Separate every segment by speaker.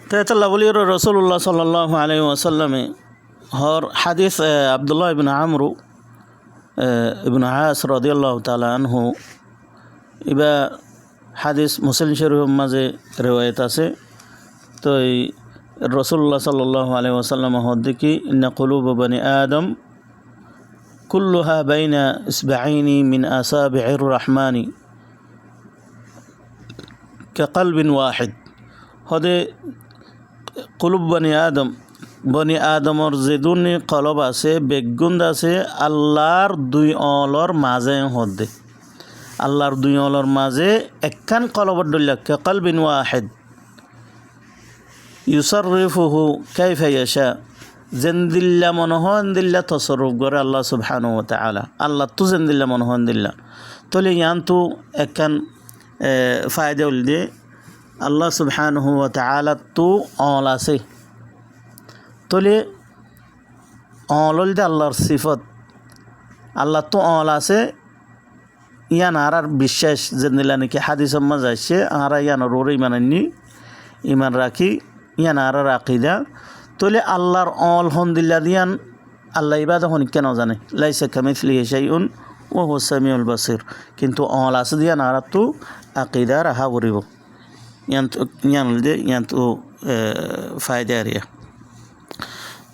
Speaker 1: তো এতলা বলি রসুল্লাহ সাল্লাল্লাহু আলাইহি ওয়াসাল্লামে হর হাদিস আব্দুল্লাহ ইবনে আমরু ইবনে আস রাদিয়াল্লাহু তাআলা আনহু ইবা হাদিস মুসলিম শরীফের মাঝে রিওয়ায়াত আছে। তো এই রসুল্লাহ সাল্লাল্লাহু আলাইহি ওয়াসাল্লাম হদ্দিকি ইন্না কুলুব বনি আদম কুল্লুহা বাইনা ইসবাঈনি মিন আসাবি'ir রহমানি কাকলবিন ওয়াহিদ। হদে কুলুব বনি আদমর যেদুনি কলব আছে বেগুন্দ আছে আল্লাহর দুই অলর মাঝে হদে আল্লাহর দুই অলর মাঝে একখান কলবর দল্লা কাকলবিন ওয়াহিদ ইউসাররিফুহু কাইফা ইয়াশা। জেন্দিল্লা মনোহন দিল্লা তসরুফ করে আল্লাহ সুবহানাহু ওয়া তাআলা। আল্লাহ তু জেন্দিল্লা মনোহন দিল্লা তলে ইয়ান তু একখান ফায়দা উল দিয়ে আল্লাহ সুবহানাহু ওয়া তাআলা তু অল আছে তলে অল দে আল্লাহর সিফত আল্লাহ তু অল আছে ইয়ান আর বিশ্বাস জেন্দিল্লা নাকি হাদিসের মাঝে আসছে আর ইয়ান রোরে ইমান রাখি ইয়ান আর আকিদা তলে আল্লাহর অল হন্দিল্লা দিয়ান আল্লাহ ইবাদা হন কেন জানে লাইসা কামিথলিহি শাইউন ওয়া হুয়াস সামিউল বাসির। কিন্তু অল আছে দিয়ান আর তু আকিদা রাহা বরিব ইয়ান তো ফায়দা আরিয়া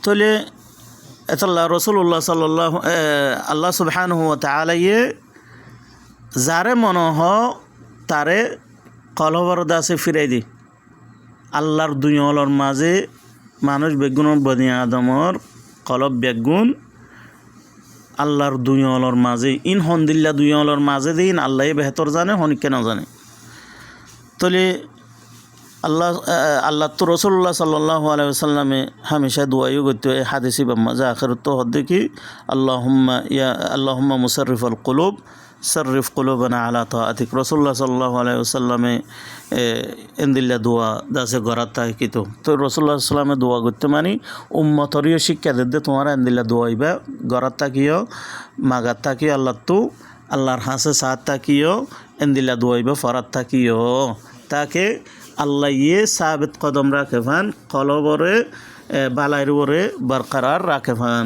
Speaker 1: তলে এতলা রসুল্লাহ সাল্লাল্লাহু আল্লাহ সুবহানাহু ওয়া তাআলা যারে মনহ তারে কলবর দাসে ফিরাই দি। আল্লাহর দুই অলর মাঝে মানুষ বেগুন বনি আদমর কলব বেগুন আল্লাহর দুই অলর মাঝে ইন হন্দিল্লা দুই অলর মাঝে দিন আল্লাহ বেহতর জানে হনি কেন জানে। তলে আল্লাহ তো রসুল্লাহ সাল্লাল্লাহু আলাইহি ওয়াসাল্লামে হামেশা দুআইও করতে হয় হাদিসি বাম্মাজা আখিরত তো হদ্দিকি আল্লাহুম্মা মুসাররিফাল কুলুব সাররিফ কুলুবানা আলা তাআতিক। রসুল্লাহ সাল্লাল্লাহু আলাইহি ওয়াসাল্লামে এন্দিল্লা দোয়া দাসে গরাত থাকিতো তো রসুল্লাহ সাল্লামে দোয়া করতে মানি উম্মতরিও শিক্ষা দিতে তোমার এন্দিল্লা দোয়াইবা গরাত থাকিও মাগাত থাকিও আল্লাহ তু আল্লাহর হাসে সাথ থাকিও এন্দিল্লা দোয়াইবা ফরাত থাকিও তাকে আল্লাহ সাবিত কদম রাখে ফান কলবরে বালাইর ওরে বরকরার রাখে ফান।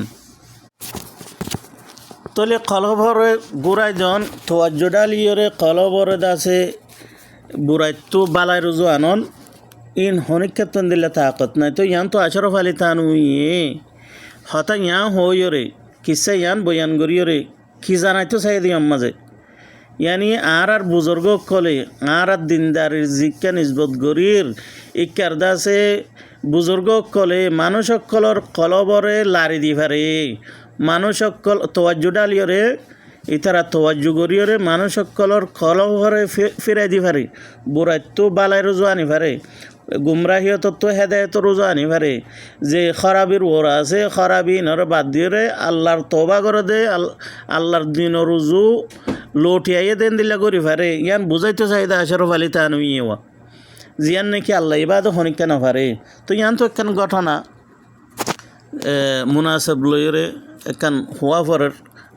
Speaker 1: তলে কলবরে বুড়াই জন তোয়াজ্জো ডালিয়রে কলবরে দাসে বুড়াই তো বালাই রুজু আনন ইন হনিক ক্ষেত্রে দিলে তাকত নাই তো ইয়ান তো আশরফ আলী থানুইয়ে হতা ইয়ান হইরে কিসে ইয়ান বয়ান গরিয়রে কি জানাই তো চাই দিয়াম মাঝে ইয়ানি আর বুজুর্গ কলে আর দিনদারির জিজ্ঞা নিজবত গরির ইকার দাসে বুজুর্গ কলে মানুষ সকলর কলবরে লারি দি পারে মানুষ সকল তোয়াজ্জো ডালিয়রে ইতারা তোয়াজ্জো গরিয়রে মানুষ সকলর কলবরে ফিরাই দি পারে বুড়াই তো বালাই রোজো আনি পারে গুমরাহিয়ত তো হেদায়ত রোজো আনি পারে যে খরাবির ওরা আছে খরাবি নর বাদ দিয়ে আল্লাহর তোবা করে দে আল্লাহর দিন রুজু লোটিয়াইয়ে দেন দিল্লা করি পারে ইয়ান বুঝাইতে চাহিদা আশরফ আলী থানুইয়া জিয়ান নাকি আল্লাহ ইবাদ হনিকা না পারে। তো ইয়ান তো একখান ঘটনা মুনাসেব লইরে একখান হওয়া পরের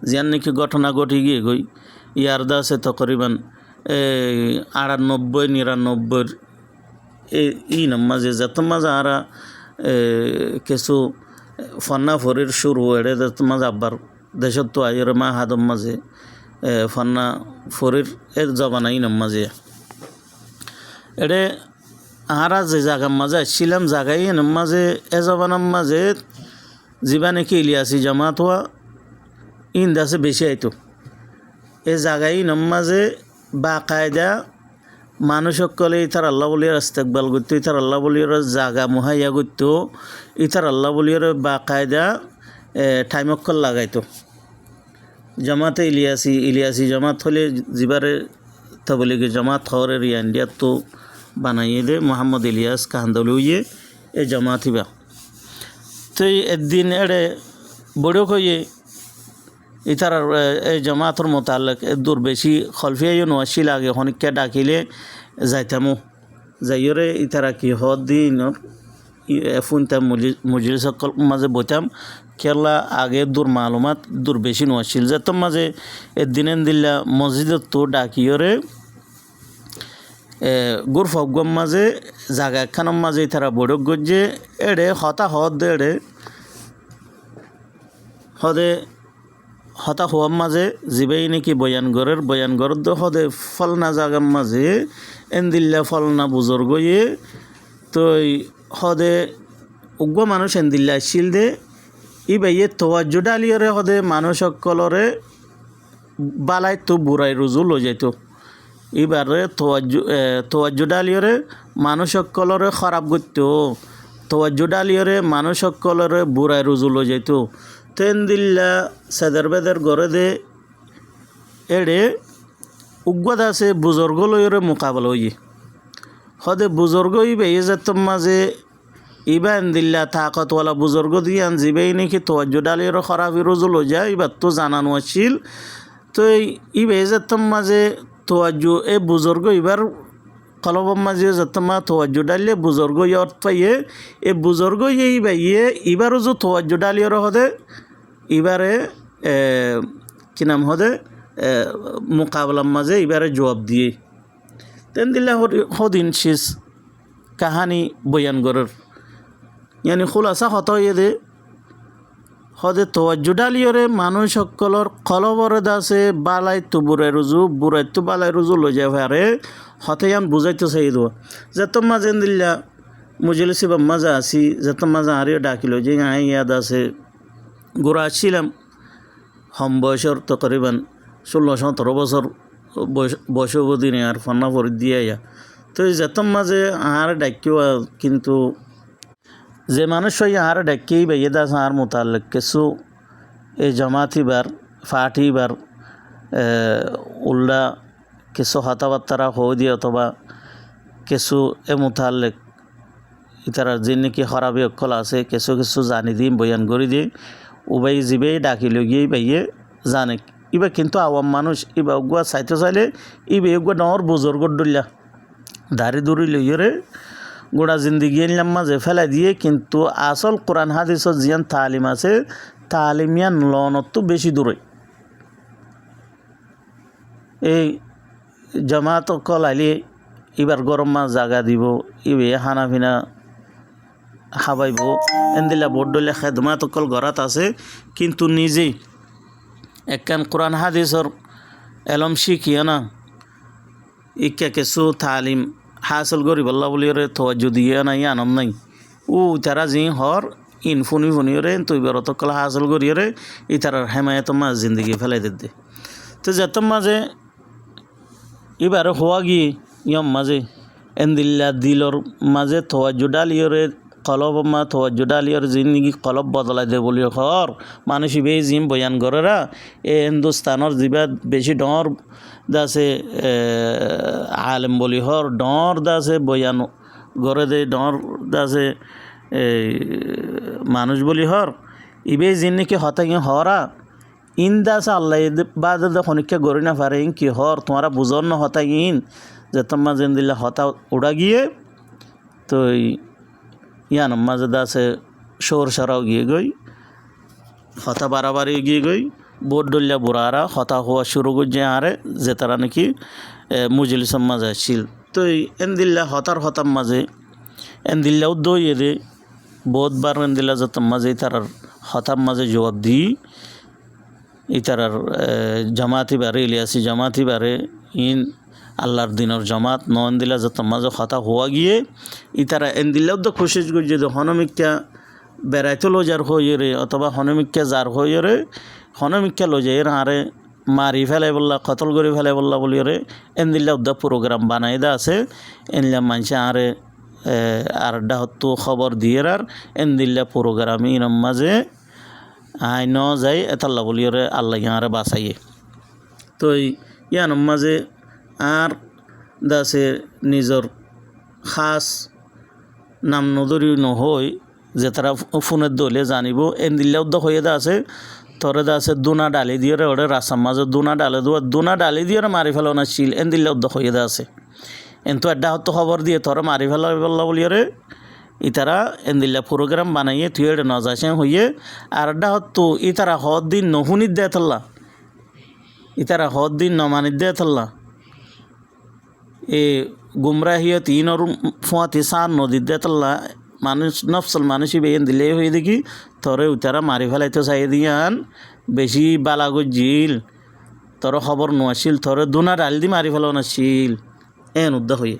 Speaker 1: জিয়ান নাকি ঘটনা ঘটি গিয়ে গই ইয়ার দাসে তকরিবান 98-99 এই মাঝে যত মাঝে আরা কিছু ফন্না ফরির শুরু এড়ে যত মাঝে আব্বার দেশত তো আইয়ের মা হাদম মাঝে ফন্না ফরির এর জবানা ইনম মাঝে এড়ে আরা যে জায়গার মাঝে আসছিলাম জায়গায় এনম মাঝে এ জবানার মাঝে জিবা নাকি ইলিয়াসি জামাত হওয়া ইন দাসে বেশি আইতো এ জায়গায় ইনম মাঝে বাকায়দা মানুষ সকলে ইতার আল্লাহ বলিয়ার ইস্তেকবাল করতো ইতার আল্লাহ বলিয়ার জাগা মুহাইয়া করতো ইতার আল্লাহ বলিয়ার বাকায়দা টাইমক্কল লাগাইতো। জামাতে ইলিয়াসি জামাত হলে জিবারে তবলিগে জামাত হরের ইন্ডিয়া তো বানাইয়ে দে মোহাম্মদ ইলিয়াস কাহান্দলিয়ে এ জামাত হিবা। তো একদিন এড়ে বড় হয়ে ইতার এই জামাতর মোতালেক দূর বেশি খলফিয়াইও নোয়াশি লাগে হনিককে ডাকিলে যাইতামো যাইরে ইতারা কি হদ দিনর ফুনতাম মজলিস মাঝে বইতাম কেরলা আগে দূর মালুমাত দূর বেশি নোয়াশিল যেতাম মাঝে একদিন দিল্লা মসজিদত তো ডাকিয়রে গুর ফগম মাঝে জাগা একখানোর মাঝে তারা বৈঠক গজ্জে এড়ে হতা হদ এড়ে হদে হতা হওয়ার মাঝে জিবেই নাকি বয়ান গরের তো হদে ফলনা জাগার মাঝে এন্দিল্লা ফলনা বুজুর্গ ইয়ে তো হদে উগ্র মানুষ এন্দিল্লা আসছিল দে ই বাইয়ে তোয়াজ্জু ডালিয়রে হদে মানুষ সকলরে বালাই তো বুড়াই রুজু লো যাইতো এবারে তোয়াজ্জু ডালিয়রে মানুষ সকলরে খারাপ করতো তোয়াজ্জু ডালিয়রে মানুষ সকলরে বুড়াই রুজু লো যাইতো তেন দিল্লা সেদের বেদের গড়ে দে এড়ে উগ্গত আছে বুজুর্গ লইরে মোকাবেলা হই হদে বুজুর্গ ইবে যেত মাঝে ইবা দিল্লা তাকতওয়ালা বুজুর্গ দিয়ে আন জিবেই নাকি তোয়াজ্জু ডালিয়রে খারাপ রুজু লো যায় এবার তো জানানো আছিল তো ইবে যেত মাঝে তোয়াজ্জু এ বুজুর্গ এবার কলবম মাঝে যতমা তোয়াজ্জু ডালিয়ে বুজুর্গ অর্থ পাইয়ে এ বুজুর্গ এই বাইয়ে এবারও যে তোয়াজ্জু ডালিয়র হদে এবারে কি নাম হদে মোকাবলার মাঝে এবারে জবাব দিয়ে তেন দিল্লা হদিন শেষ কাহানি বয়ান গরের ইয়ানি খুলাসা হত হয়ে দে হদে তোয়াজ্জু ডালিয়রে মানুষ সকলর কলবরে দাসে বালাই তো বুড়াই তো বালাই রুজু লো যায় ভারে হতে ইয়ান বুঝাইতো চাই দো যত মাঝে দিল্লা মুজলিসি বা মজা আসি যত মাজা আরিও ডাকিল যে ইয়াদ আছে গোড়া আসছিলাম হম বয়সর তকরিবান 16-17 বছর বয়স অবধি আর ফন্না পরি দিয়ে তো যত মাঝে আর ডাকিও কিন্তু যে মানুষ আর ডাকি বাইয়ে দাস আর মোতালেক কিছু এই জমাতিবার ফাটিবার উল্লা কিছু কথাবার্তা হয়ে দিয়ে অথবা কিছু এ মোতালেক ইতারা যে নাকি খরাবি অকল আছে কিছু জানি দিম বয়ান করে দিয়ে উবাই জিবেই ডাকিল গিয়ে বাইয়ে জানে ইবা কিন্তু আওয়াম মানুষ ইবা উগুয়া চাইতে চাইলে ইবে উগুয়া ডর বুজুর্গ ডুল্লা দাড়ি দূরি লইরে গোড়া জিন্দিগি এনলাম মাঝে ফেলাই দিয়ে কিন্তু আসল কোরআন হাদিসত জিয়ান তালিম আছে তালিমিয়ান লনত তো বেশি দূরে এই জামাত কল আইলে এবার গরম মাছ জাগা দিব ইবে হানা ফিনা খাবাইব এন্দিলা বড্ডলে খেদমাত কল গড়াত আছে কিন্তু নিজেই একখান কোরআন হাদিসর এলম শিখিয়া না ইকা কিছু তালিম হাসল করি বল্লা বলি রে তোয়াজ্জু দিয়ে নাই আনম নাই ও তারা জি হর ইন ফুনি রে তুই বেরত কলা হাসল করি রে ই তারার হেমায়ত মাছ জিন্দগি ফেলাই দে তো যেত মাঝে এবার হওয়া গিয়ে ইয়ম মাঝে এন্দিল্লা দিলর মাঝে তোয়াজ্জু ডালিয়রে কলব মা তোয়াজ্জু ডালিয়র জিন্দগি কলব বদলাই দে বলি হর মানুষ ইবে জিম বয়ান করেরা এ হিন্দুস্তানের জিবা বেশি ডর দাসে আলেম বলি হর ডর দাসে বয়ান গড়ে দে ডর দাসে মানুষ বলি হর ইবে জিন্নিকে হতা গিয়ে হরা ইন দাসে আল্লাহ বাদ খনিকা গড়ি না পারে ইন কি হর তোমারা বুঝর না হতা ইন যে তোমার জিন্দিল্লা হতা উড়া গিয়ে তো ইয়ান মাঝে দাসে শোর সারাও গিয়ে গই হতা বাড়াবাড়ি গিয়ে গই বোট ডলিয়া বুড়ারা হতা হওয়া শুরু করছে আরে যে তারা নাকি মুজলিসম মাঝে আসছিল তো এনদিল্লা হতার মাঝে এনদিল্লাও দইয়ে দে বহুতবার এনদিল্লা যত মাঝে তারার হতার মাঝে জবাব দিই ইতারার জামাতি বারে ইলিয়াসি জামাতি বারে ইন আল্লাহর দিনের জামাত নন্দিলা যত মাঝে হতা হওয়া গিয়ে ইতারা এনদিল্লাও তো কোশিশ করছে যে হনমিকা বেড়াইতে লোজার হয়ে রে অথবা হনমিকা যার হয়ে রে হনমিকা লোজাই আরে মারি ফেলাই বললা কতল করে ফেলাই বললা বলি রে এনদিল্লা উদ্দা প্রোগ্রাম বানাই দা আছে এনলা মানুষে আরে আর ডাহত্তু খবর দিয়ে আর এনদিল্লা প্রোগ্রাম ইনম মাঝে আই ন যাই এতাল্লা বলি রে আল্লাহ আরে বাঁচাইয়ে তো ইয়ান মাঝে আর দাসে নিজর খাস নাম নদরি নহই যে তারা ফোনের দলে জানিব এনদিল্লা উদ্দা হয়ে দা আছে তরে দা আছে দুনা ডালি দিয়ে ওরে রাস্তার মাঝে দুনা ডালি দিয়ে মারি ফেলাও না ছিল এনদিল্লা উদ্দা হয়ে দা আছে এন্তু একটা হতো খবর দিয়ে তরে মারি ফেলা বললা বলি রে ইতারা এনদিল্লা প্রোগ্রাম বানাইয়ে তুই এটা নজাসে হইয়ে আর একটা হতো ইতারা হদ দিন নহুনিত দেয় থাল্লা ইতারা হদ দিন নমানিত দেয় থাল্লা এ গুমরাহিয়া তিন আর ফুয়াতি সার নদীর দেতল্লা মানুষ নফসল মানুষই বেয়েন দিলে হয়ে দেখি তরে উতারা মারি ফেলাইতে চাই দিয়ান বেশি বালা গজিল তোর খবর নোয়াছিল তোর দুনা ডাল দি মারি ফেলানো ছিল এন উদ্দা হয়ে